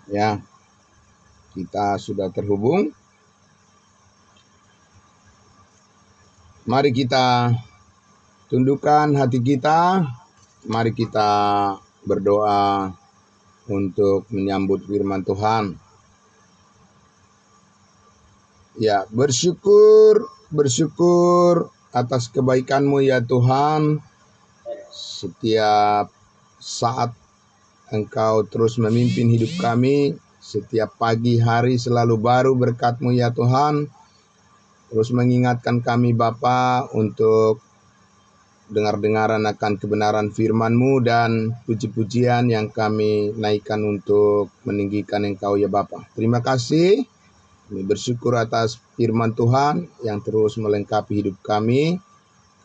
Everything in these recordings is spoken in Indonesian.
Ya, kita sudah terhubung. Mari kita tundukkan hati kita. Mari kita berdoa untuk menyambut firman Tuhan. Ya, bersyukur atas kebaikan-Mu ya Tuhan. Setiap saat Engkau terus memimpin hidup kami. Setiap pagi hari selalu baru berkat-Mu ya Tuhan. Terus mengingatkan kami Bapa untuk dengar-dengaran akan kebenaran firman-Mu dan puji-pujian yang kami naikkan untuk meninggikan Engkau ya Bapa. Terima kasih. Kami bersyukur atas firman Tuhan yang terus melengkapi hidup kami.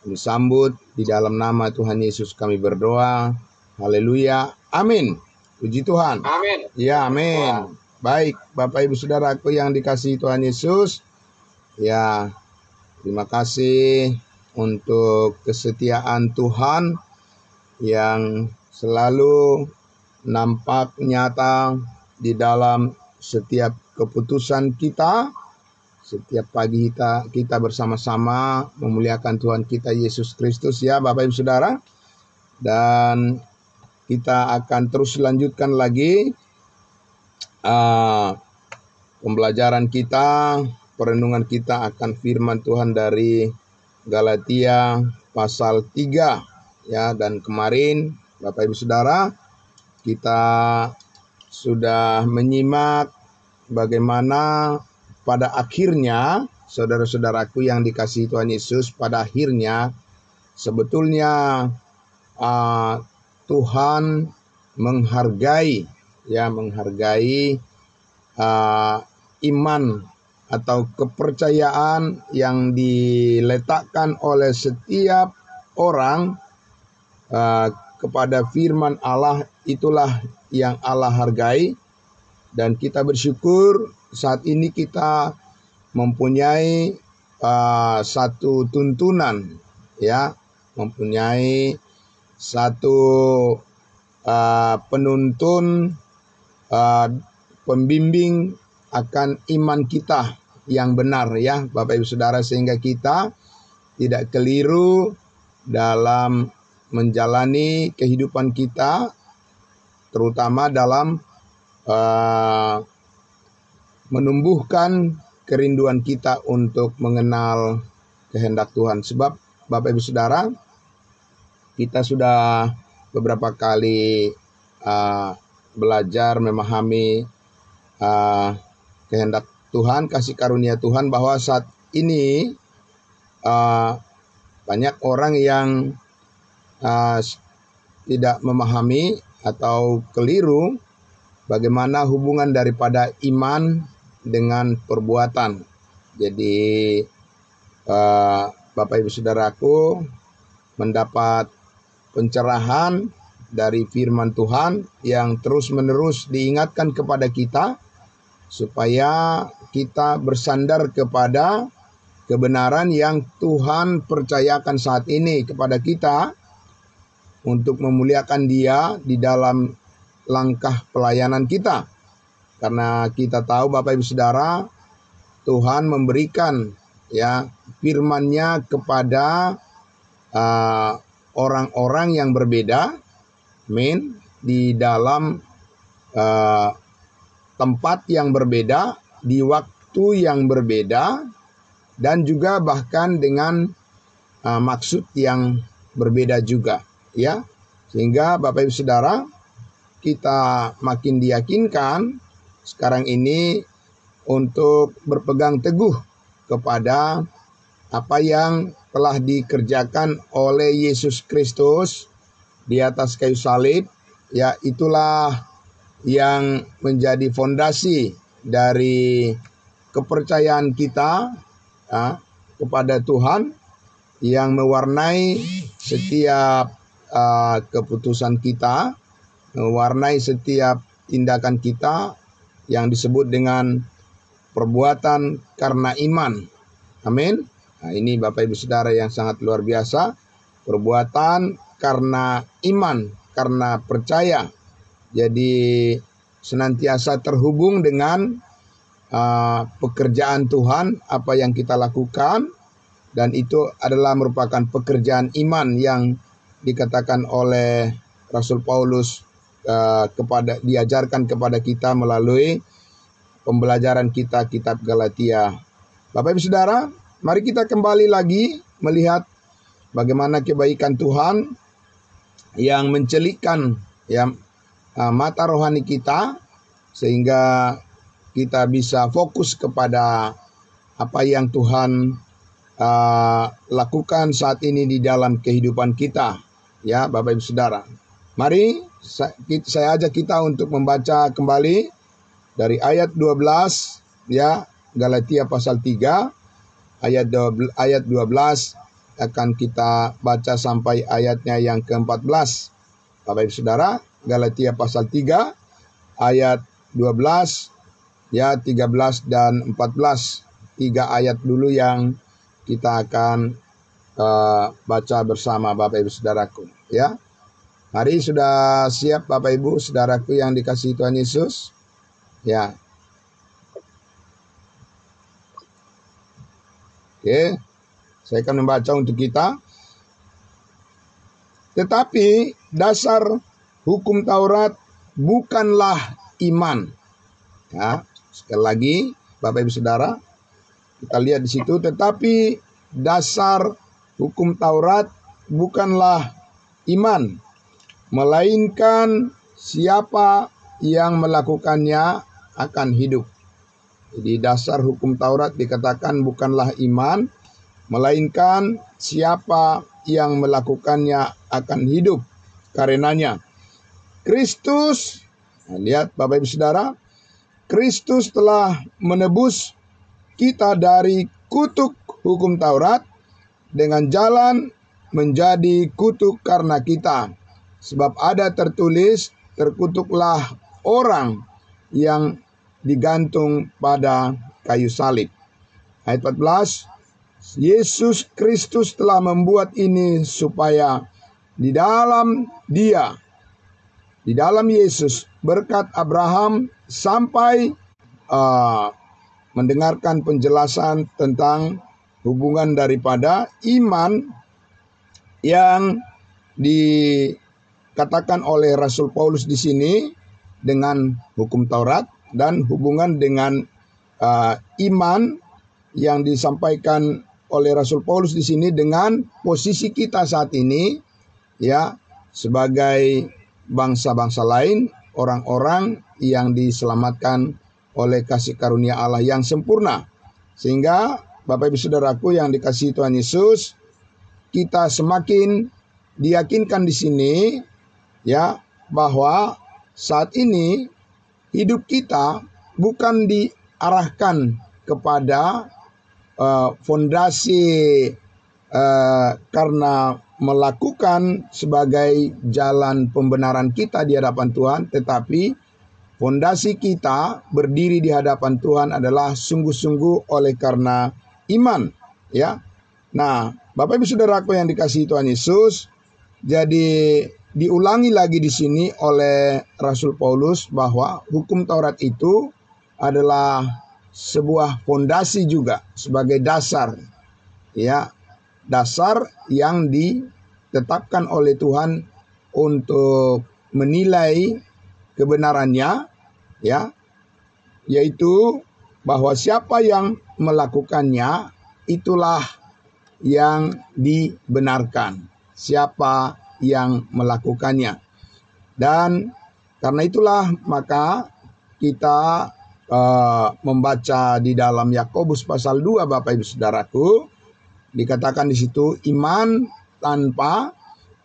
Kami sambut di dalam nama Tuhan Yesus kami berdoa. Haleluya. Amin. Puji Tuhan. Amin. Ya, amin. Baik, Bapak Ibu Saudaraku yang dikasihi Tuhan Yesus. Ya, terima kasih untuk kesetiaan Tuhan yang selalu nampak nyata di dalam setiap keputusan kita. Setiap pagi kita bersama-sama memuliakan Tuhan kita Yesus Kristus ya Bapak Ibu Saudara. Dan kita akan terus lanjutkan lagi pembelajaran kita, perenungan kita akan firman Tuhan dari Galatia pasal 3 ya. Dan kemarin Bapak Ibu Saudara kita sudah menyimak bagaimana pada akhirnya saudara-saudaraku yang dikasihi Tuhan Yesus, pada akhirnya sebetulnya Tuhan menghargai iman atau kepercayaan yang diletakkan oleh setiap orang kepada firman Allah. Itulah yang Allah hargai, dan kita bersyukur saat ini kita mempunyai satu tuntunan ya, mempunyai satu penuntun, pembimbing akan iman kita yang benar ya Bapak Ibu Saudara, sehingga kita tidak keliru dalam menjalani kehidupan kita, terutama dalam menumbuhkan kerinduan kita untuk mengenal kehendak Tuhan. Sebab Bapak Ibu Saudara, kita sudah beberapa kali belajar memahami kehendak Tuhan, kasih karunia Tuhan, bahwa saat ini banyak orang yang tidak memahami atau keliru bagaimana hubungan daripada iman dengan perbuatan. Jadi Bapak Ibu Saudaraku mendapat pencerahan dari firman Tuhan yang terus-menerus diingatkan kepada kita supaya kita bersandar kepada kebenaran yang Tuhan percayakan saat ini kepada kita untuk memuliakan Dia di dalam langkah pelayanan kita. Karena kita tahu Bapak Ibu Saudara, Tuhan memberikan ya firman-Nya kepada orang-orang yang berbeda, amin, di dalam tempat yang berbeda, di waktu yang berbeda, dan juga bahkan dengan maksud yang berbeda juga ya. Sehingga Bapak Ibu Saudara, kita makin diyakinkan sekarang ini untuk berpegang teguh kepada apa yang telah dikerjakan oleh Yesus Kristus di atas kayu salib ya. Itulah yang menjadi fondasi dari kepercayaan kita kepada Tuhan, yang mewarnai setiap keputusan kita, mewarnai setiap tindakan kita yang disebut dengan perbuatan karena iman. Amin. Nah, ini Bapak Ibu Saudara yang sangat luar biasa. Perbuatan karena iman, karena percaya. Jadi senantiasa terhubung dengan pekerjaan Tuhan, apa yang kita lakukan, dan itu adalah merupakan pekerjaan iman yang dikatakan oleh Rasul Paulus diajarkan kepada kita melalui pembelajaran kita kitab Galatia. Bapak Ibu Saudara, mari kita kembali lagi melihat bagaimana kebaikan Tuhan yang mencelikkan mata rohani kita sehingga kita bisa fokus kepada apa yang Tuhan lakukan saat ini di dalam kehidupan kita, ya Bapak Ibu Saudara. Mari saya ajak kita untuk membaca kembali dari ayat 12, ya, Galatia pasal 3 ayat 12 akan kita baca sampai ayatnya yang ke-14. Bapak Ibu Saudara, Galatia pasal 3 ayat 12, ya, 13 dan 14. 3 ayat dulu yang kita akan baca bersama Bapak Ibu Saudaraku, ya. Mari, sudah siap Bapak Ibu Saudaraku yang dikasihi Tuhan Yesus? Ya. Oke. Saya akan membaca untuk kita. Tetapi dasar hukum Taurat bukanlah iman. Ya, sekali lagi Bapak Ibu Saudara, kita lihat di situ, tetapi dasar hukum Taurat bukanlah iman, melainkan siapa yang melakukannya akan hidup. Jadi dasar hukum Taurat dikatakan bukanlah iman, melainkan siapa yang melakukannya akan hidup karenanya. Kristus, lihat Bapak Ibu Saudara, Kristus telah menebus kita dari kutuk hukum Taurat dengan jalan menjadi kutuk karena kita. Sebab ada tertulis, terkutuklah orang yang digantung pada kayu salib. Ayat 14, Yesus Kristus telah membuat ini supaya di dalam Dia, di dalam Yesus, berkat Abraham sampai mendengarkan penjelasan tentang hubungan daripada iman yang dikatakan oleh Rasul Paulus di sini dengan hukum Taurat, dan hubungan dengan iman yang disampaikan oleh Rasul Paulus di sini dengan posisi kita saat ini, ya, sebagai bangsa-bangsa lain, orang-orang yang diselamatkan oleh kasih karunia Allah yang sempurna. Sehingga Bapak Ibu Saudaraku yang dikasihi Tuhan Yesus, kita semakin diyakinkan di sini, ya, bahwa saat ini hidup kita bukan diarahkan kepada fondasi karena melakukan sebagai jalan pembenaran kita di hadapan Tuhan, tetapi fondasi kita berdiri di hadapan Tuhan adalah sungguh-sungguh oleh karena iman, ya. Nah, Bapak Ibu Saudaraku yang dikasihi Tuhan Yesus, jadi diulangi lagi di sini oleh Rasul Paulus bahwa hukum Taurat itu adalah sebuah fondasi juga sebagai dasar, ya, dasar yang ditetapkan oleh Tuhan untuk menilai kebenarannya, ya, yaitu bahwa siapa yang melakukannya itulah yang dibenarkan, siapa yang melakukannya. Dan karena itulah maka kita membaca di dalam Yakobus pasal 2, Bapak Ibu Saudaraku, dikatakan di situ iman tanpa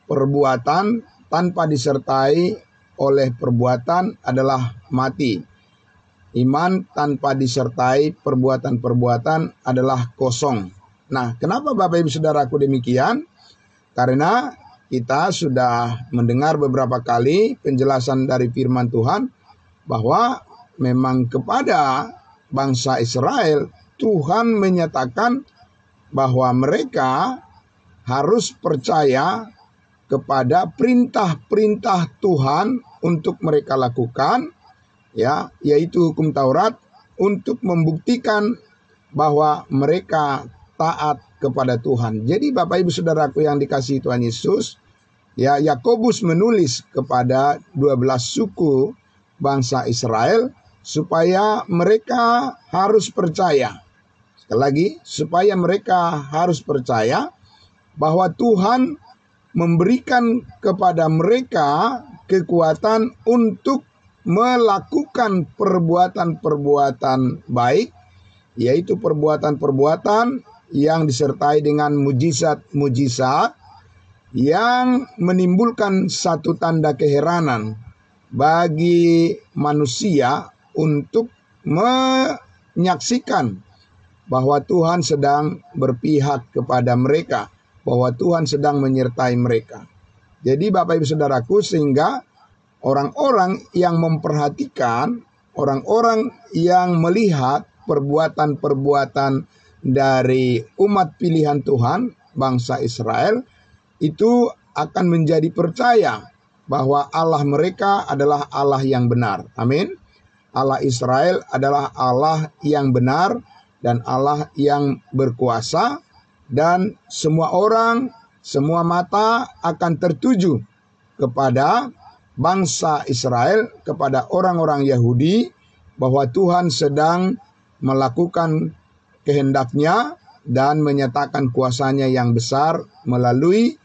perbuatan, tanpa disertai oleh perbuatan adalah mati. Iman tanpa disertai perbuatan-perbuatan adalah kosong. Nah, kenapa Bapak Ibu Saudaraku demikian? Karena kita sudah mendengar beberapa kali penjelasan dari firman Tuhan bahwa memang kepada bangsa Israel Tuhan menyatakan bahwa mereka harus percaya kepada perintah-perintah Tuhan untuk mereka lakukan, ya, yaitu hukum Taurat, untuk membuktikan bahwa mereka taat kepada Tuhan. Jadi Bapak Ibu Saudaraku yang dikasihi Tuhan Yesus, ya, Yakobus menulis kepada 12 suku bangsa Israel supaya mereka harus percaya. Sekali lagi, supaya mereka harus percaya bahwa Tuhan memberikan kepada mereka kekuatan untuk melakukan perbuatan-perbuatan baik, yaitu perbuatan-perbuatan yang disertai dengan mujizat-mujizat yang menimbulkan satu tanda keheranan bagi manusia untuk menyaksikan bahwa Tuhan sedang berpihak kepada mereka, bahwa Tuhan sedang menyertai mereka. Jadi Bapak Ibu Saudaraku, sehingga orang-orang yang memperhatikan, orang-orang yang melihat perbuatan-perbuatan dari umat pilihan Tuhan, bangsa Israel, itu akan menjadi percaya bahwa Allah mereka adalah Allah yang benar. Amin. Allah Israel adalah Allah yang benar dan Allah yang berkuasa, dan semua orang, semua mata akan tertuju kepada bangsa Israel, kepada orang-orang Yahudi, bahwa Tuhan sedang melakukan kehendaknya dan menyatakan kuasanya yang besar melalui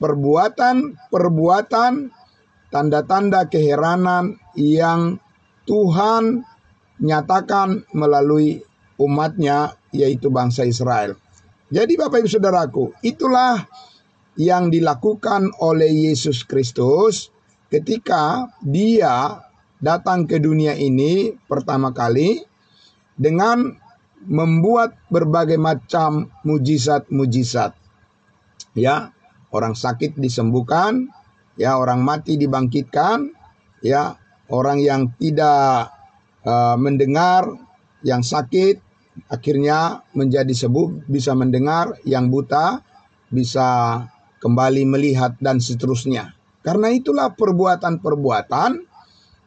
perbuatan-perbuatan, tanda-tanda keheranan yang Tuhan nyatakan melalui umatnya, yaitu bangsa Israel. Jadi Bapak Ibu Saudaraku, itulah yang dilakukan oleh Yesus Kristus ketika Dia datang ke dunia ini pertama kali dengan membuat berbagai macam mujizat-mujizat. Ya, orang sakit disembuhkan, ya, orang mati dibangkitkan, ya, orang yang tidak mendengar, yang sakit akhirnya menjadi sembuh, bisa mendengar, yang buta bisa kembali melihat, dan seterusnya. Karena itulah perbuatan-perbuatan,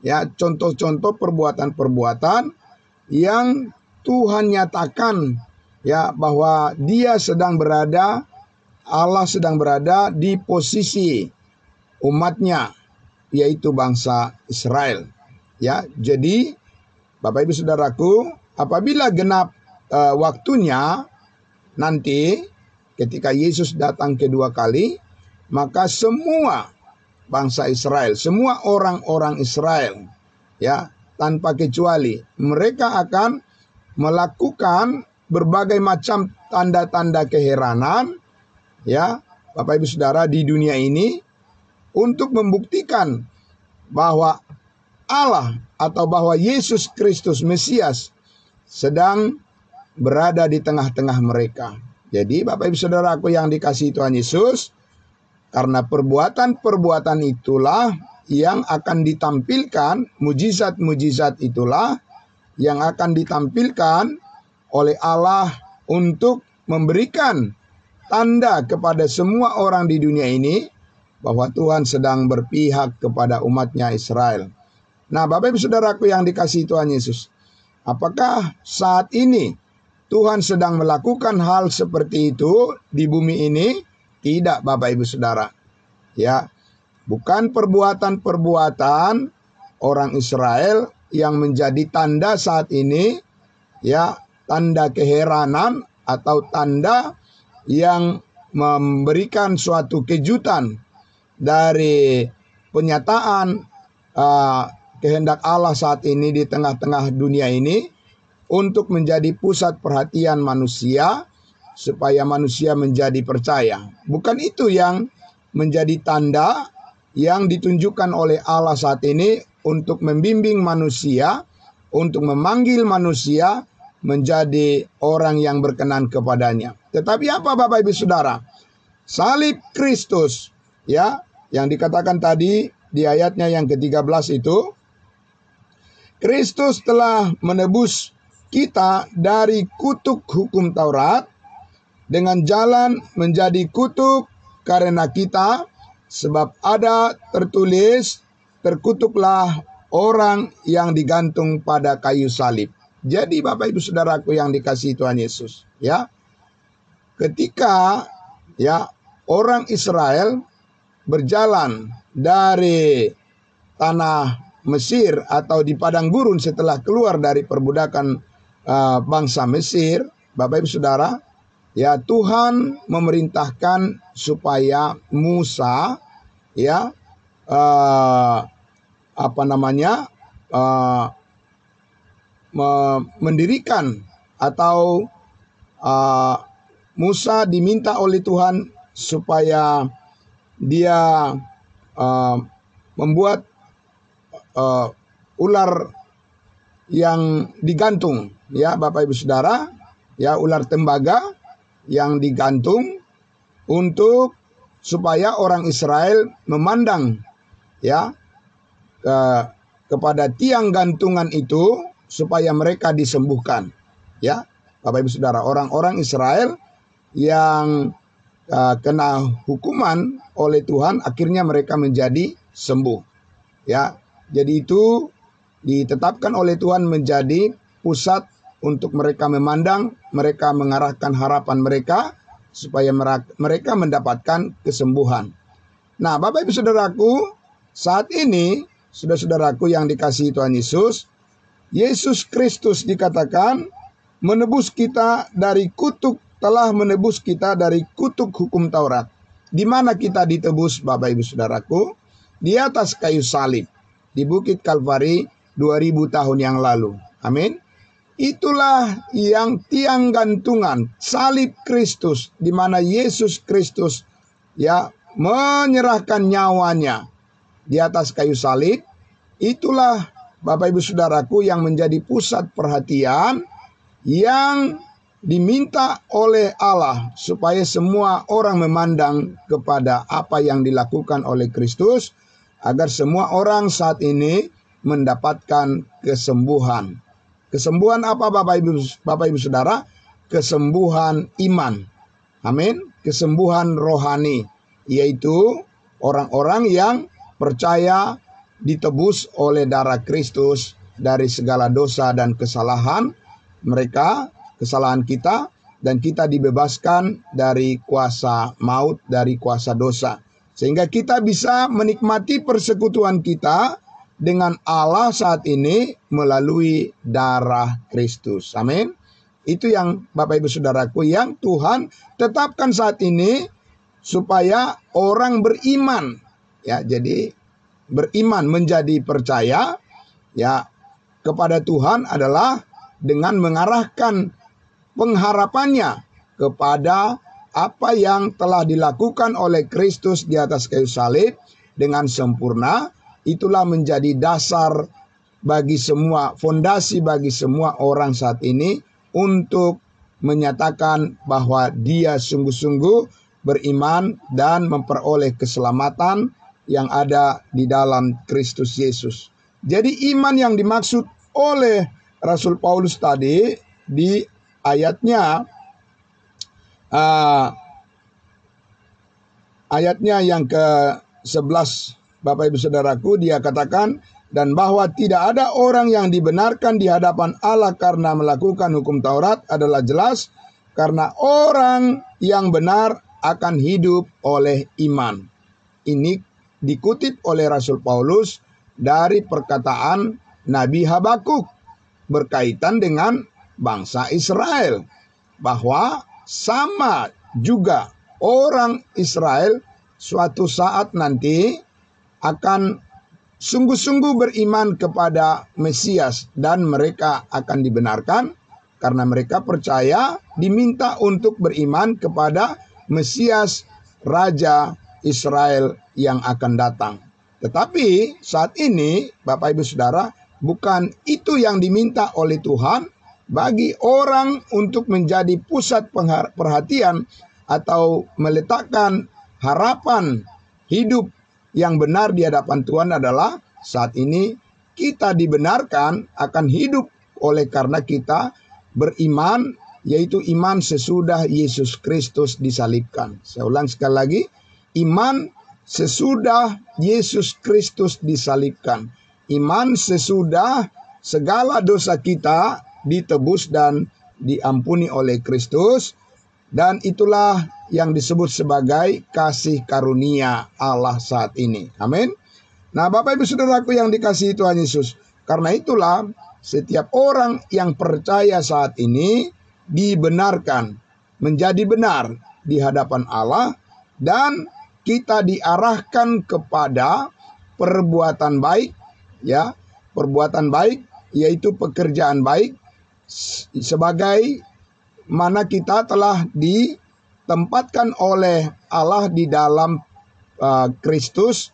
ya, contoh-contoh perbuatan-perbuatan yang Tuhan nyatakan, ya, bahwa Dia sedang berada, Allah sedang berada di posisi umatnya, yaitu bangsa Israel. Ya, jadi Bapak Ibu Saudaraku, apabila genap waktunya nanti ketika Yesus datang kedua kali, maka semua bangsa Israel, semua orang-orang Israel, ya, tanpa kecuali, mereka akan melakukan berbagai macam tanda-tanda keheranan, ya, Bapak Ibu Saudara, di dunia ini untuk membuktikan bahwa Allah atau bahwa Yesus Kristus Mesias sedang berada di tengah-tengah mereka. Jadi Bapak Ibu Saudaraku yang dikasihi Tuhan Yesus, karena perbuatan-perbuatan itulah yang akan ditampilkan, mujizat-mujizat itulah yang akan ditampilkan oleh Allah untuk memberikan tanda kepada semua orang di dunia ini bahwa Tuhan sedang berpihak kepada umatnya Israel. Nah, Bapak Ibu Saudaraku yang dikasihi Tuhan Yesus, apakah saat ini Tuhan sedang melakukan hal seperti itu di bumi ini? Tidak, Bapak Ibu Saudara. Ya, bukan perbuatan-perbuatan orang Israel yang menjadi tanda saat ini, ya, tanda keheranan atau tanda yang memberikan suatu kejutan dari penyataan kehendak Allah saat ini di tengah-tengah dunia ini untuk menjadi pusat perhatian manusia supaya manusia menjadi percaya. Bukan itu yang menjadi tanda yang ditunjukkan oleh Allah saat ini untuk membimbing manusia, untuk memanggil manusia menjadi orang yang berkenan kepadanya. Tetapi apa Bapak Ibu Saudara? Salib Kristus, ya, yang dikatakan tadi di ayatnya yang ke-13 itu, Kristus telah menebus kita dari kutuk hukum Taurat dengan jalan menjadi kutuk karena kita, sebab ada tertulis, terkutuklah orang yang digantung pada kayu salib. Jadi Bapak Ibu Saudaraku yang dikasihi Tuhan Yesus, ya. Ketika ya orang Israel berjalan dari tanah Mesir atau di padang gurun setelah keluar dari perbudakan bangsa Mesir, Bapak Ibu Saudara, ya Tuhan memerintahkan supaya Musa ya mendirikan atau Musa diminta oleh Tuhan supaya dia membuat ular yang digantung, ya Bapak Ibu Saudara, ya ular tembaga yang digantung untuk supaya orang Israel memandang ya kepada tiang gantungan itu supaya mereka disembuhkan, ya Bapak Ibu Saudara. Orang-orang Israel yang kena hukuman oleh Tuhan akhirnya mereka menjadi sembuh, ya. Jadi itu ditetapkan oleh Tuhan menjadi pusat untuk mereka memandang, mereka mengarahkan harapan mereka supaya mereka mendapatkan kesembuhan. Nah, Bapak Ibu Saudaraku, saat ini saudara-saudaraku yang dikasihi Tuhan Yesus, Yesus Kristus dikatakan menebus kita dari kutuk, telah menebus kita dari kutuk hukum Taurat. Di mana kita ditebus Bapak Ibu Saudaraku? Di atas kayu salib di Bukit Kalvari 2000 tahun yang lalu. Amin. Itulah yang tiang gantungan salib Kristus, di mana Yesus Kristus ya menyerahkan nyawanya di atas kayu salib. Itulah Bapak Ibu Saudaraku yang menjadi pusat perhatian yang diminta oleh Allah supaya semua orang memandang kepada apa yang dilakukan oleh Kristus, agar semua orang saat ini mendapatkan kesembuhan. Kesembuhan apa Bapak Ibu Saudara? Kesembuhan iman. Amin. Kesembuhan rohani, yaitu orang-orang yang percaya ditebus oleh darah Kristus dari segala dosa dan kesalahan mereka, kesalahan kita, dan kita dibebaskan dari kuasa maut, dari kuasa dosa. Sehingga kita bisa menikmati persekutuan kita dengan Allah saat ini melalui darah Kristus. Amin. Itu yang Bapak Ibu Saudaraku yang Tuhan tetapkan saat ini supaya orang beriman. Ya, jadi beriman menjadi percaya ya kepada Tuhan adalah dengan mengarahkan pengharapannya kepada apa yang telah dilakukan oleh Kristus di atas kayu salib dengan sempurna. Itulah menjadi dasar bagi semua, fondasi bagi semua orang saat ini untuk menyatakan bahwa dia sungguh-sungguh beriman dan memperoleh keselamatan yang ada di dalam Kristus Yesus. Jadi iman yang dimaksud oleh Rasul Paulus tadi di ayatnya yang ke-11 Bapak Ibu Saudaraku, dia katakan, dan bahwa tidak ada orang yang dibenarkan di hadapan Allah karena melakukan hukum Taurat adalah jelas, karena orang yang benar akan hidup oleh iman. Ini dikutip oleh Rasul Paulus dari perkataan Nabi Habakuk berkaitan dengan bangsa Israel, bahwa sama juga orang Israel suatu saat nanti akan sungguh-sungguh beriman kepada Mesias dan mereka akan dibenarkan karena mereka percaya, diminta untuk beriman kepada Mesias Raja Israel yang akan datang. Tetapi saat ini Bapak Ibu Saudara, bukan itu yang diminta oleh Tuhan bagi orang untuk menjadi pusat perhatian atau meletakkan harapan hidup yang benar di hadapan Tuhan adalah saat ini kita dibenarkan akan hidup oleh karena kita beriman, yaitu iman sesudah Yesus Kristus disalibkan. Saya ulang sekali lagi, iman sesudah Yesus Kristus disalibkan. iman sesudah segala dosa kita ditebus dan diampuni oleh Kristus. Dan itulah yang disebut sebagai kasih karunia Allah saat ini. Amin. Nah, Bapak Ibu Saudaraku yang dikasihi Tuhan Yesus, karena itulah setiap orang yang percaya saat ini dibenarkan menjadi benar di hadapan Allah, dan kita diarahkan kepada perbuatan baik, ya, perbuatan baik yaitu pekerjaan baik, sebagai mana kita telah ditempatkan oleh Allah di dalam Kristus,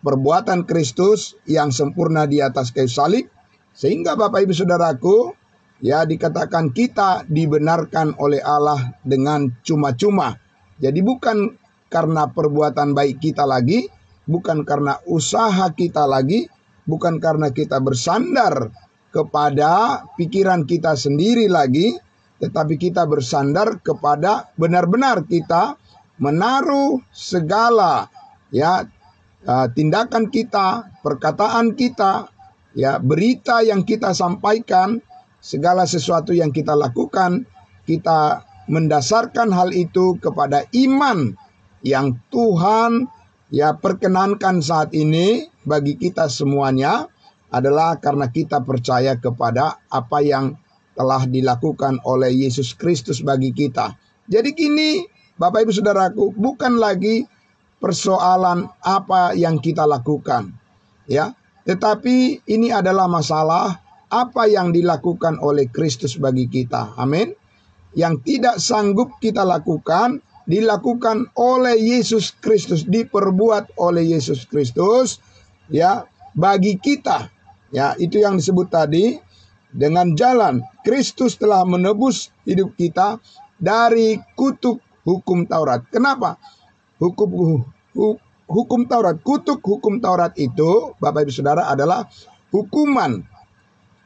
perbuatan Kristus yang sempurna di atas kayu salib, sehingga Bapak Ibu Saudaraku, ya, dikatakan kita dibenarkan oleh Allah dengan cuma-cuma. Jadi bukan karena perbuatan baik kita lagi, bukan karena usaha kita lagi, bukan karena kita bersandar kepada pikiran kita sendiri lagi, tetapi kita bersandar kepada benar-benar kita menaruh segala, ya, tindakan kita, perkataan kita, ya, berita yang kita sampaikan, segala sesuatu yang kita lakukan, kita mendasarkan hal itu kepada iman yang Tuhan, ya, perkenankan saat ini bagi kita semuanya, adalah karena kita percaya kepada apa yang telah dilakukan oleh Yesus Kristus bagi kita. Jadi kini Bapak Ibu Saudaraku, bukan lagi persoalan apa yang kita lakukan, ya, tetapi ini adalah masalah apa yang dilakukan oleh Kristus bagi kita. Amin. Yang tidak sanggup kita lakukan, dilakukan oleh Yesus Kristus, diperbuat oleh Yesus Kristus, ya, bagi kita. Ya, itu yang disebut tadi, dengan jalan Kristus telah menebus hidup kita dari kutuk hukum Taurat. Kenapa? Hukum Taurat, kutuk hukum Taurat itu, Bapak Ibu Saudara, adalah hukuman,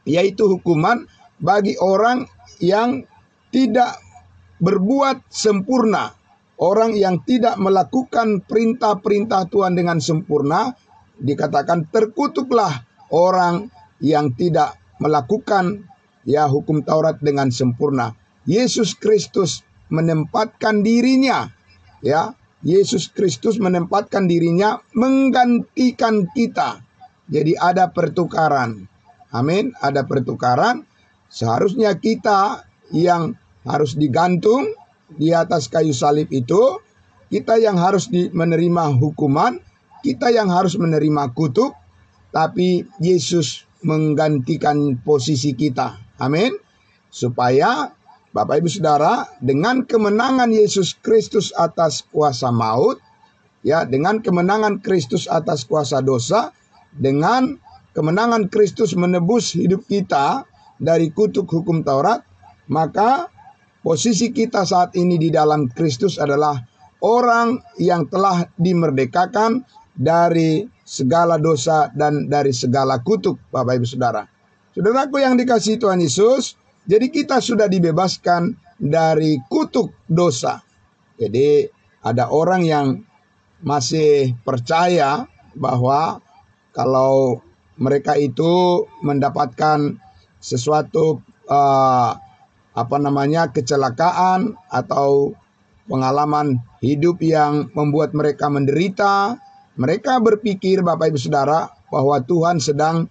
yaitu hukuman bagi orang yang tidak berbuat sempurna, orang yang tidak melakukan perintah-perintah Tuhan dengan sempurna. Dikatakan terkutuklah orang yang tidak melakukan, ya, hukum Taurat dengan sempurna. Yesus Kristus menempatkan dirinya, ya, Yesus Kristus menempatkan dirinya menggantikan kita. Jadi ada pertukaran. Amin, ada pertukaran. Seharusnya kita yang harus digantung di atas kayu salib itu, kita yang harus menerima hukuman, kita yang harus menerima kutuk, tapi Yesus menggantikan posisi kita. Amin. Supaya Bapak Ibu Saudara, dengan kemenangan Yesus Kristus atas kuasa maut, ya, dengan kemenangan Kristus atas kuasa dosa, dengan kemenangan Kristus menebus hidup kita dari kutuk hukum Taurat, maka posisi kita saat ini di dalam Kristus adalah orang yang telah dimerdekakan dari segala dosa dan dari segala kutuk, Bapak Ibu Saudara. Saudaraku yang dikasihi Tuhan Yesus, jadi kita sudah dibebaskan dari kutuk dosa. Jadi ada orang yang masih percaya bahwa kalau mereka itu mendapatkan sesuatu kecelakaan atau pengalaman hidup yang membuat mereka menderita, mereka berpikir, Bapak Ibu Saudara, bahwa Tuhan sedang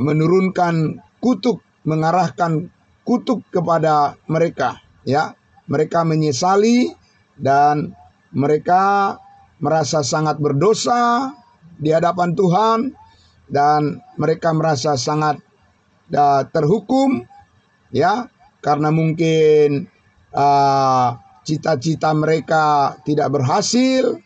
menurunkan kutuk, mengarahkan kutuk kepada mereka, ya. Mereka menyesali dan mereka merasa sangat berdosa di hadapan Tuhan, dan mereka merasa sangat terhukum, ya, karena mungkin cita-cita mereka tidak berhasil,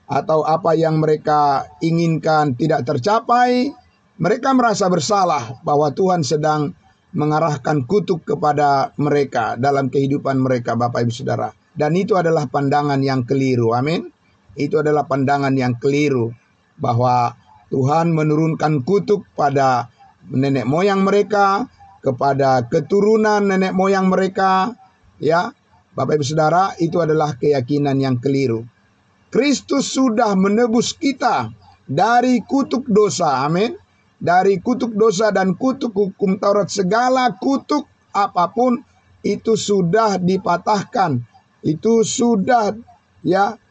atau apa yang mereka inginkan tidak tercapai. Mereka merasa bersalah bahwa Tuhan sedang mengarahkan kutuk kepada mereka dalam kehidupan mereka, Bapak Ibu Saudara. Dan itu adalah pandangan yang keliru. Amin. Itu adalah pandangan yang keliru, bahwa Tuhan menurunkan kutuk pada nenek moyang mereka, kepada keturunan nenek moyang mereka, ya. Bapak Ibu Saudara, itu adalah keyakinan yang keliru. Kristus sudah menebus kita dari kutuk dosa. Amin. Dari kutuk dosa dan kutuk hukum Taurat, segala kutuk apapun itu sudah dipatahkan, itu sudah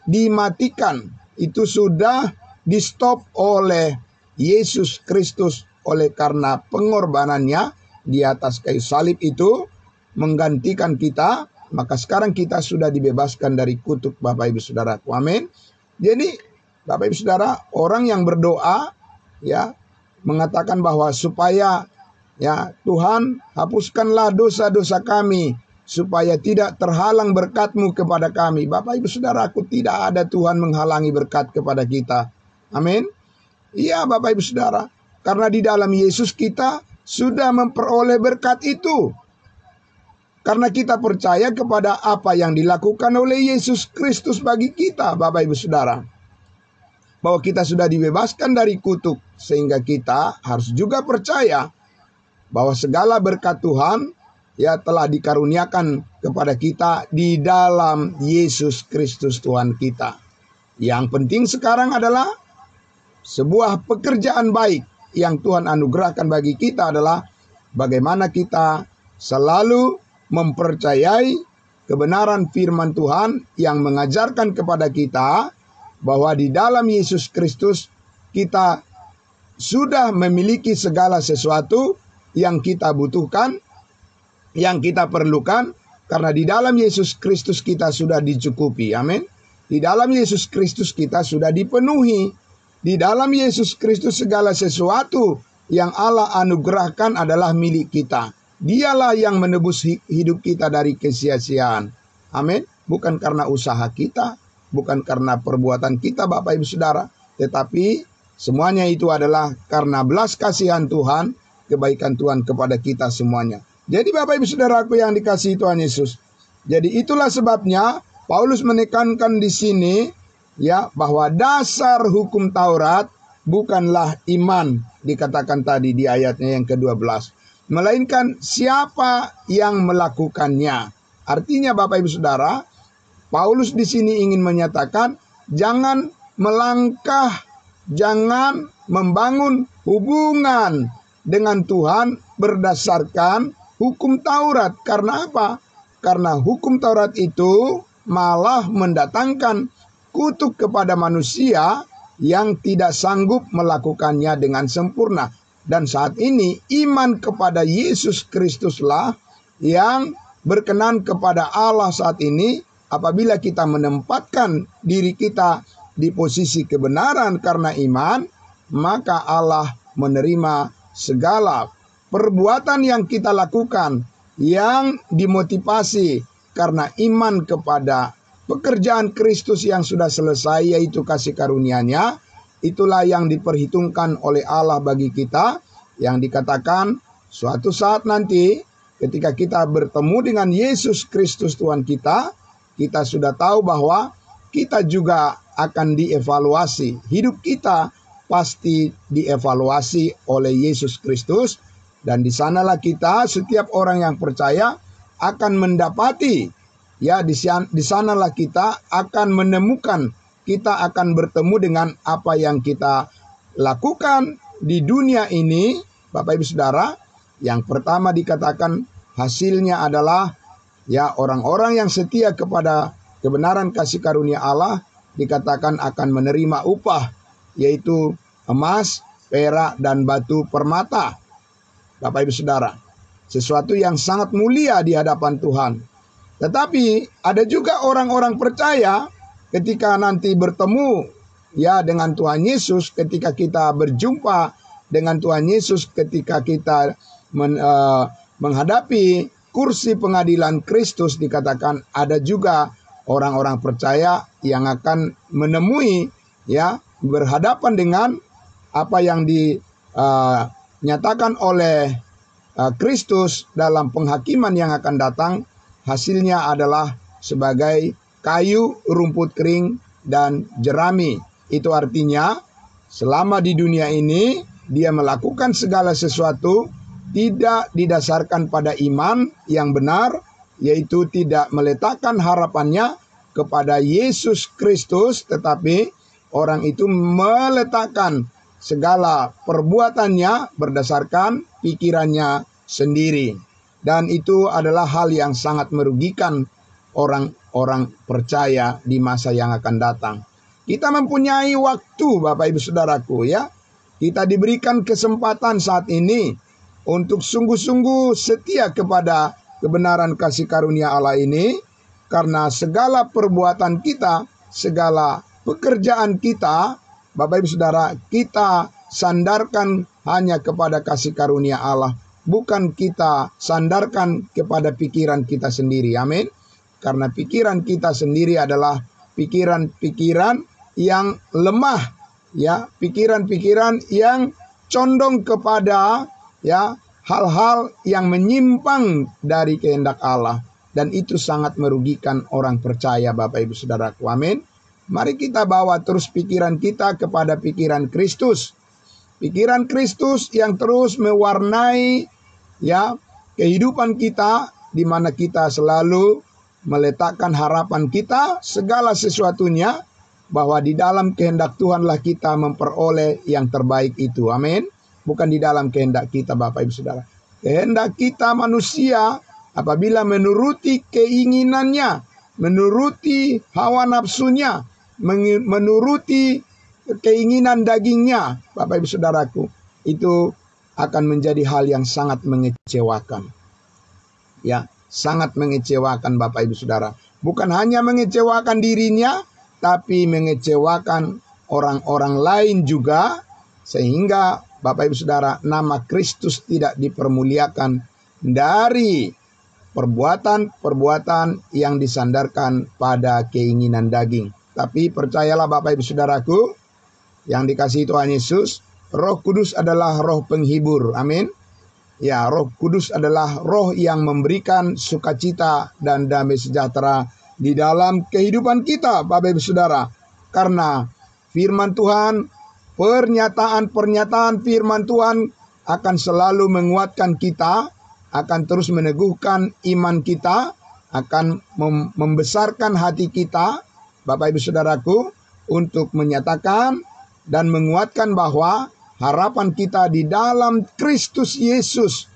dimatikan, itu sudah di-stop oleh Yesus Kristus oleh karena pengorbanannya di atas kayu salib itu menggantikan kita. Maka sekarang kita sudah dibebaskan dari kutuk, Bapak Ibu Saudaraku. Amin. Jadi Bapak Ibu Saudara, orang yang berdoa mengatakan bahwa supaya Tuhan hapuskanlah dosa-dosa kami, supaya tidak terhalang berkat-Mu kepada kami. Bapak Ibu Saudaraku, tidak ada Tuhan menghalangi berkat kepada kita. Amin. Iya Bapak Ibu Saudara, karena di dalam Yesus kita sudah memperoleh berkat itu. Karena kita percaya kepada apa yang dilakukan oleh Yesus Kristus bagi kita, Bapak Ibu Saudara. Bahwa kita sudah dibebaskan dari kutuk, sehingga kita harus juga percaya bahwa segala berkat Tuhan telah dikaruniakan kepada kita di dalam Yesus Kristus Tuhan kita. Yang penting sekarang adalah sebuah pekerjaan baik yang Tuhan anugerahkan bagi kita adalah bagaimana kita selalu mempercayai kebenaran firman Tuhan yang mengajarkan kepada kita bahwa di dalam Yesus Kristus kita sudah memiliki segala sesuatu yang kita butuhkan, yang kita perlukan, karena di dalam Yesus Kristus kita sudah dicukupi. Amin. Di dalam Yesus Kristus kita sudah dipenuhi. Di dalam Yesus Kristus segala sesuatu yang Allah anugerahkan adalah milik kita. Dialah yang menebus hidup kita dari kesia-siaan. Amin. Bukan karena usaha kita, bukan karena perbuatan kita Bapak Ibu Saudara, tetapi semuanya itu adalah karena belas kasihan Tuhan, kebaikan Tuhan kepada kita semuanya. Jadi Bapak Ibu Saudaraku yang dikasihi Tuhan Yesus, jadi itulah sebabnya Paulus menekankan di sini bahwa dasar hukum Taurat bukanlah iman, dikatakan tadi di ayatnya yang ke-12. Melainkan siapa yang melakukannya. Artinya Bapak Ibu Saudara, Paulus di sini ingin menyatakan jangan melangkah, jangan membangun hubungan dengan Tuhan berdasarkan hukum Taurat. Karena apa? Karena hukum Taurat itu malah mendatangkan kutuk kepada manusia yang tidak sanggup melakukannya dengan sempurna. Dan saat ini iman kepada Yesus Kristuslah yang berkenan kepada Allah saat ini. Apabila kita menempatkan diri kita di posisi kebenaran karena iman, maka Allah menerima segala perbuatan yang kita lakukan yang dimotivasi karena iman kepada pekerjaan Kristus yang sudah selesai, yaitu kasih karunia-Nya. Itulah yang diperhitungkan oleh Allah bagi kita, yang dikatakan suatu saat nanti ketika kita bertemu dengan Yesus Kristus Tuhan kita, kita sudah tahu bahwa kita juga akan dievaluasi. Hidup kita pasti dievaluasi oleh Yesus Kristus, dan di sanalah kita, setiap orang yang percaya akan mendapati, di sanalah kita akan menemukan, kita akan bertemu dengan apa yang kita lakukan di dunia ini. Bapak Ibu Saudara, yang pertama dikatakan hasilnya adalah orang-orang yang setia kepada kebenaran kasih karunia Allah dikatakan akan menerima upah, yaitu emas, perak, dan batu permata. Bapak Ibu Saudara, sesuatu yang sangat mulia di hadapan Tuhan. Tetapi ada juga orang-orang percaya ketika nanti bertemu dengan Tuhan Yesus, ketika kita berjumpa dengan Tuhan Yesus, ketika kita menghadapi kursi pengadilan Kristus, dikatakan ada juga orang-orang percaya yang akan menemui berhadapan dengan apa yang dinyatakan oleh Kristus dalam penghakiman yang akan datang. Hasilnya adalah sebagai kayu, rumput kering, dan jerami. Itu artinya selama di dunia ini dia melakukan segala sesuatu tidak didasarkan pada iman yang benar, yaitu tidak meletakkan harapannya kepada Yesus Kristus, tetapi orang itu meletakkan segala perbuatannya berdasarkan pikirannya sendiri. Dan itu adalah hal yang sangat merugikan orang-orang percaya di masa yang akan datang. Kita mempunyai waktu, Bapak Ibu Saudaraku, ya. Kita diberikan kesempatan saat ini untuk sungguh-sungguh setia kepada kebenaran kasih karunia Allah ini, karena segala perbuatan kita, segala pekerjaan kita, Bapak Ibu Saudara, kita sandarkan hanya kepada kasih karunia Allah, bukan kita sandarkan kepada pikiran kita sendiri. Amin. Karena pikiran kita sendiri adalah pikiran-pikiran yang lemah, ya, pikiran-pikiran yang condong kepada, ya, hal-hal yang menyimpang dari kehendak Allah, dan itu sangat merugikan orang percaya, Bapak Ibu Saudaraku. Amin. Mari kita bawa terus pikiran kita kepada pikiran Kristus. Pikiran Kristus yang terus mewarnai, ya, kehidupan kita, di mana kita selalu meletakkan harapan kita segala sesuatunya bahwa di dalam kehendak Tuhanlah kita memperoleh yang terbaik itu. Amin. Bukan di dalam kehendak kita, Bapak Ibu Saudara. Kehendak kita manusia apabila menuruti keinginannya, menuruti hawa nafsunya, menuruti keinginan dagingnya, Bapak Ibu Saudaraku, itu akan menjadi hal yang sangat mengecewakan. Ya, sangat mengecewakan, Bapak Ibu Saudara. Bukan hanya mengecewakan dirinya, tapi mengecewakan orang-orang lain juga, sehingga Bapak Ibu Saudara, nama Kristus tidak dipermuliakan dari perbuatan-perbuatan yang disandarkan pada keinginan daging. Tapi percayalah Bapak Ibu Saudaraku yang dikasihi Tuhan Yesus, Roh Kudus adalah roh penghibur. Amin. Ya, Roh Kudus adalah roh yang memberikan sukacita dan damai sejahtera di dalam kehidupan kita, Bapak Ibu Saudara. Karena firman Tuhan, pernyataan-pernyataan firman Tuhan akan selalu menguatkan kita, akan terus meneguhkan iman kita, akan membesarkan hati kita, Bapak Ibu Saudaraku, untuk menyatakan dan menguatkan bahwa harapan kita di dalam Kristus Yesus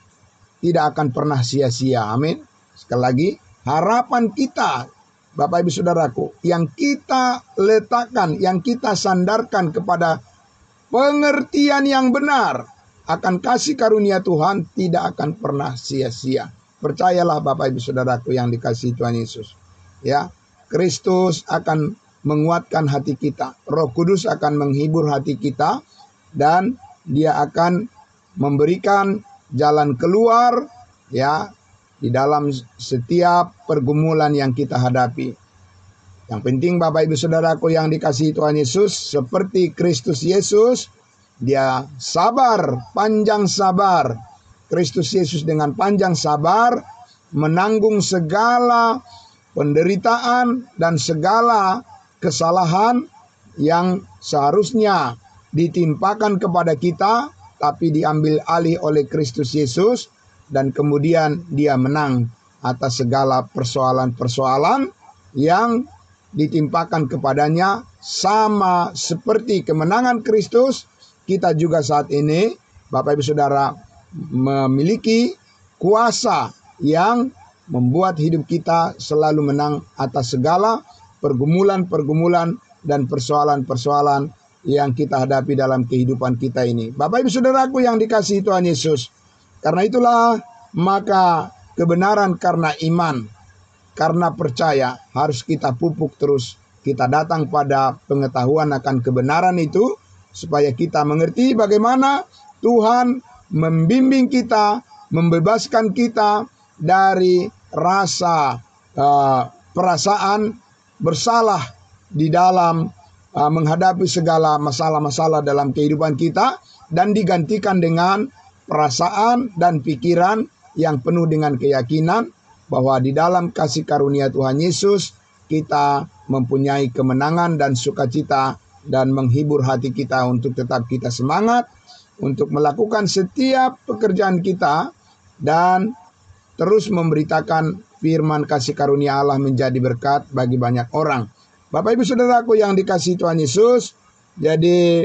tidak akan pernah sia-sia. Amin. Sekali lagi, harapan kita, Bapak Ibu Saudaraku, yang kita letakkan, yang kita sandarkan kepada pengertian yang benar akan kasih karunia Tuhan, tidak akan pernah sia-sia. Percayalah Bapak Ibu Saudaraku yang dikasihi Tuhan Yesus. Ya, Kristus akan menguatkan hati kita. Roh Kudus akan menghibur hati kita, dan Dia akan memberikan jalan keluar, ya, di dalam setiap pergumulan yang kita hadapi. Yang penting Bapak Ibu Saudaraku yang dikasihi Tuhan Yesus, seperti Kristus Yesus, Dia sabar, panjang sabar. Kristus Yesus dengan panjang sabar menanggung segala penderitaan dan segala kesalahan yang seharusnya ditimpakan kepada kita, tapi diambil alih oleh Kristus Yesus, dan kemudian Dia menang atas segala persoalan-persoalan yang ditimpakan kepadanya. Sama seperti kemenangan Kristus, kita juga saat ini, Bapak Ibu Saudara, memiliki kuasa yang membuat hidup kita selalu menang atas segala pergumulan-pergumulan dan persoalan-persoalan yang kita hadapi dalam kehidupan kita ini. Bapak Ibu Saudaraku yang dikasihi Tuhan Yesus, karena itulah maka kebenaran karena iman, karena percaya harus kita pupuk terus. Kita datang pada pengetahuan akan kebenaran itu, supaya kita mengerti bagaimana Tuhan membimbing kita, membebaskan kita dari rasa perasaan bersalah di dalam menghadapi segala masalah-masalah dalam kehidupan kita, dan digantikan dengan perasaan dan pikiran yang penuh dengan keyakinan bahwa di dalam kasih karunia Tuhan Yesus kita mempunyai kemenangan dan sukacita, dan menghibur hati kita untuk tetap kita semangat untuk melakukan setiap pekerjaan kita, dan terus memberitakan firman kasih karunia Allah menjadi berkat bagi banyak orang. Bapak Ibu Saudaraku yang dikasihi Tuhan Yesus, Jadi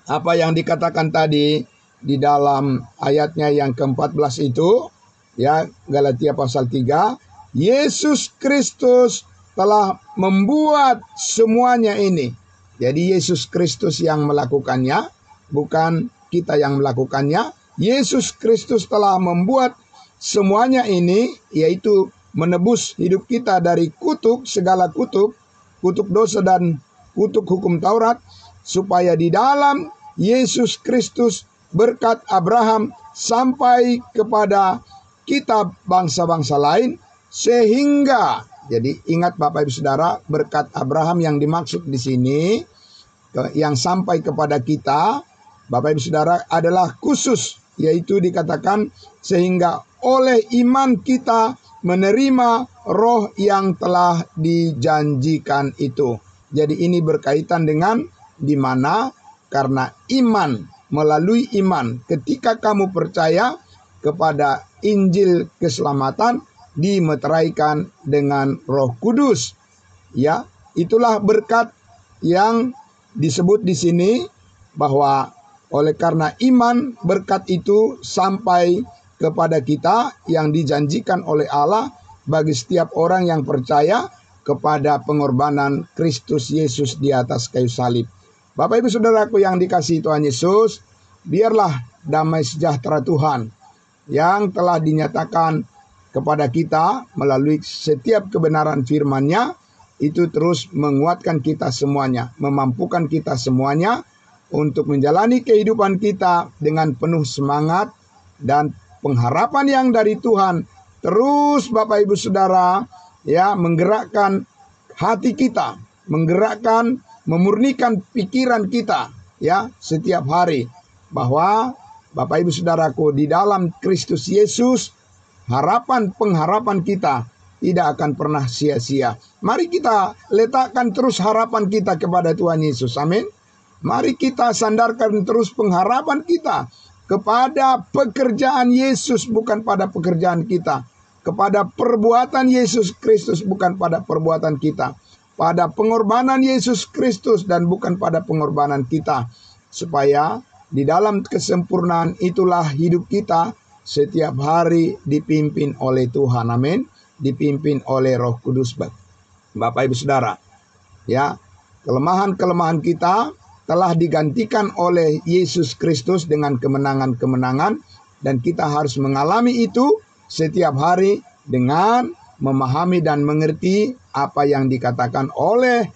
apa yang dikatakan tadi di dalam ayatnya yang ke-14 itu, ya, Galatia pasal 3, Yesus Kristus telah membuat semuanya ini. Jadi Yesus Kristus yang melakukannya, bukan kita yang melakukannya. Yesus Kristus telah membuat semuanya ini, yaitu menebus hidup kita dari kutuk, segala kutuk, kutuk dosa dan kutuk hukum Taurat, supaya di dalam Yesus Kristus berkat Abraham sampai kepada kita bangsa-bangsa lain, sehingga, jadi ingat Bapak Ibu Saudara, berkat Abraham yang dimaksud di sini yang sampai kepada kita, Bapak Ibu Saudara, adalah khusus, yaitu dikatakan sehingga oleh iman kita menerima roh yang telah dijanjikan itu. Jadi ini berkaitan dengan di mana karena iman, melalui iman, ketika kamu percaya kepada Injil keselamatan, dimeteraikan dengan Roh Kudus. Ya, itulah berkat yang disebut di sini, bahwa oleh karena iman, berkat itu sampai kepada kita yang dijanjikan oleh Allah bagi setiap orang yang percaya kepada pengorbanan Kristus Yesus di atas kayu salib. Bapak Ibu Saudaraku yang dikasihi Tuhan Yesus, biarlah damai sejahtera Tuhan yang telah dinyatakan kepada kita melalui setiap kebenaran firman-Nya itu terus menguatkan kita semuanya, memampukan kita semuanya untuk menjalani kehidupan kita dengan penuh semangat dan pengharapan yang dari Tuhan. Terus Bapak Ibu Saudara, ya, menggerakkan hati kita, menggerakkan, memurnikan pikiran kita, ya, setiap hari, bahwa Bapak Ibu Saudaraku, di dalam Kristus Yesus, pengharapan kita tidak akan pernah sia-sia. Mari kita letakkan terus harapan kita kepada Tuhan Yesus. Amin. Mari kita sandarkan terus pengharapan kita kepada pekerjaan Yesus, bukan pada pekerjaan kita. Kepada perbuatan Yesus Kristus, bukan pada perbuatan kita. Pada pengorbanan Yesus Kristus dan bukan pada pengorbanan kita. Supaya di dalam kesempurnaan itulah hidup kita setiap hari dipimpin oleh Tuhan. Amin. Dipimpin oleh Roh Kudus. Bapak Ibu Saudara, ya, kelemahan-kelemahan kita telah digantikan oleh Yesus Kristus dengan kemenangan-kemenangan, dan kita harus mengalami itu setiap hari dengan memahami dan mengerti apa yang dikatakan oleh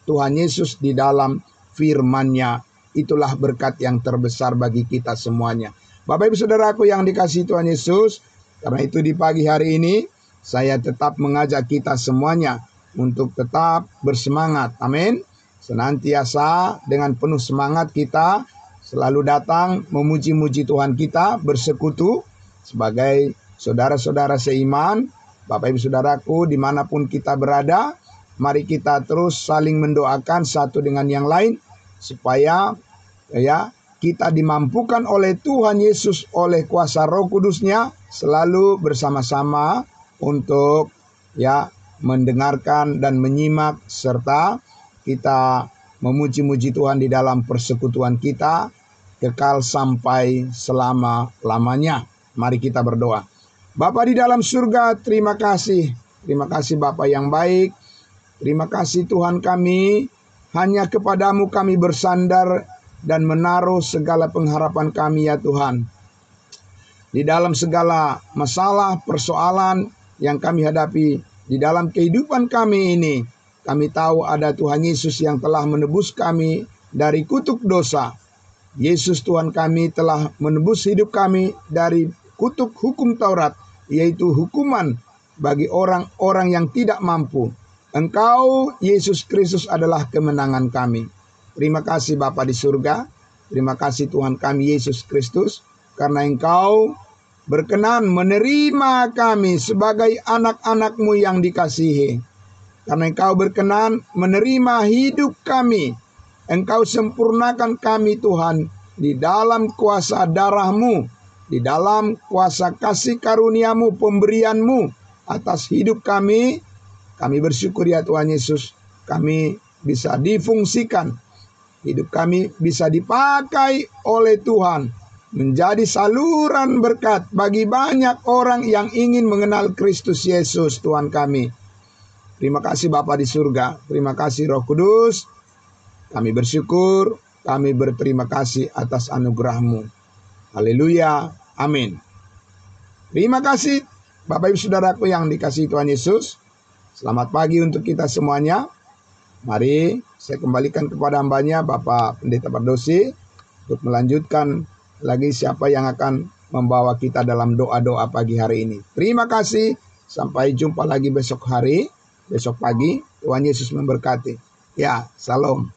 Tuhan Yesus di dalam firman-Nya. Itulah berkat yang terbesar bagi kita semuanya. Bapak Ibu Saudaraku yang dikasihi Tuhan Yesus, karena itu di pagi hari ini saya tetap mengajak kita semuanya untuk tetap bersemangat. Amin. Senantiasa dengan penuh semangat kita selalu datang memuji-muji Tuhan kita, bersekutu sebagai saudara-saudara seiman. Bapak Ibu Saudaraku, dimanapun kita berada, mari kita terus saling mendoakan satu dengan yang lain, supaya, ya, kita dimampukan oleh Tuhan Yesus oleh kuasa Roh Kudus-Nya selalu bersama-sama untuk, ya, mendengarkan dan menyimak, serta kita memuji-muji Tuhan di dalam persekutuan kita kekal sampai selama-lamanya. Mari kita berdoa. Bapa di dalam surga, terima kasih. Terima kasih Bapa yang baik. Terima kasih Tuhan kami. Hanya kepadamu kami bersandar dan menaruh segala pengharapan kami, ya Tuhan. Di dalam segala masalah, persoalan yang kami hadapi di dalam kehidupan kami ini, kami tahu ada Tuhan Yesus yang telah menebus kami dari kutuk dosa. Yesus Tuhan kami telah menebus hidup kami dari kutuk hukum Taurat, yaitu hukuman bagi orang-orang yang tidak mampu. Engkau, Yesus Kristus, adalah kemenangan kami. Terima kasih Bapa di surga. Terima kasih Tuhan kami Yesus Kristus, karena Engkau berkenan menerima kami sebagai anak-anak-Mu yang dikasihi. Karena Engkau berkenan menerima hidup kami. Engkau sempurnakan kami Tuhan di dalam kuasa darah-Mu, di dalam kuasa kasih karunia-Mu, pemberian-Mu atas hidup kami. Kami bersyukur ya Tuhan Yesus, kami bisa difungsikan hidup kami bisa dipakai oleh Tuhan menjadi saluran berkat bagi banyak orang yang ingin mengenal Kristus Yesus Tuhan kami. Terima kasih Bapa di surga, terima kasih Roh Kudus. Kami bersyukur, kami berterima kasih atas anugerah-Mu. Haleluya, amin. Terima kasih Bapak Ibu Saudaraku yang dikasihi Tuhan Yesus. Selamat pagi untuk kita semuanya. Mari saya kembalikan kepada hambanya Bapak Pendeta Pardosi untuk melanjutkan lagi siapa yang akan membawa kita dalam doa-doa pagi hari ini. Terima kasih, sampai jumpa lagi besok pagi. Tuhan Yesus memberkati. Ya, salam.